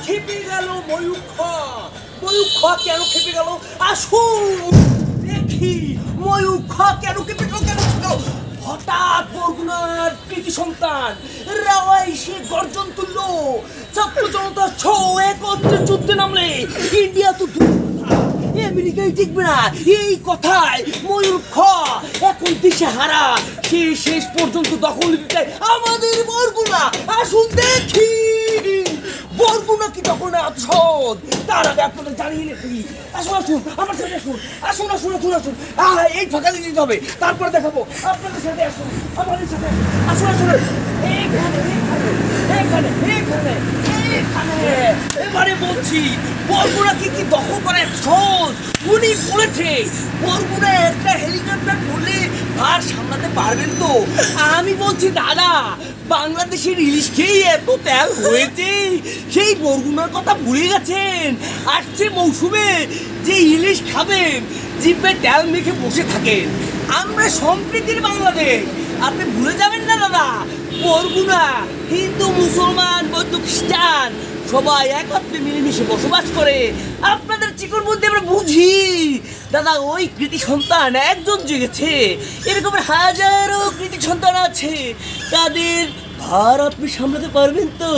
খেপে গেল ময়ূখ। ময়ূখ কেন খেপে গেল? আসুন দেখি ময়ূখ কেন খেপে গেল, কেন খেপে গেল। হঠাৎ বরগুনার কৃতি সন্তান রাওয়াই সে গর্জন তুলল। ছাত্র জনতা একত্রে যুদ্ধে নামলে ইন্ডিয়া তো আমেরিকায় টিকবে না। এই কথায় ময়ূখ এখন দিশে হারা। সে শেষ পর্যন্ত দখল নিতে চায় আমাদের বরগুনা। আসুন দেখি বরগুনা কি দখল না সহজ। তার আগে আপনাদের জানিয়ে নেই। আসুন আসুন আমার সাথে আসুন, আসুন আসুন আসুন আসুন। এই ফাঁকা দিয়ে দিতে হবে, তারপরে দেখাবো আপনাদের সাথে। আসুন আমাদের সাথে আসুন আসুন। এইখানে এইখানে এইখানে এইখানে এবারে বলছি বরগুনা কি দখল করে সহজ। উনি বলেছে বরগুনা একটা হেলিকপ্টার বললে আর সামলাতে পারবেন তো। আমি বলছি দাদা, বাংলাদেশের ইলিশ খেয়ে এত তেল হয়েছে, সেই বরগুনার কথা ভুলে গেছেন। আসছে মৌসুমে যে ইলিশ খাবেন জিভে তেল মেখে বসে থাকেন। আমরা সম্প্রীতির বাংলাদেশ, আপনি ভুলে যাবেন না দাদা। বরগুনা হিন্দু মুসলমান বৌদ্ধ খ্রিস্টান সবাই একত্রে মিলেমিশে বসবাস করে। আপনাদের চিকন বুদ্ধি আমরা বুঝি দাদা। ওই কৃতি সন্তান একজন জেগেছে, এরকম হাজারো কৃতি সন্তান আছে। তাদের ভার আপনি সামলাতে পারবেন তো?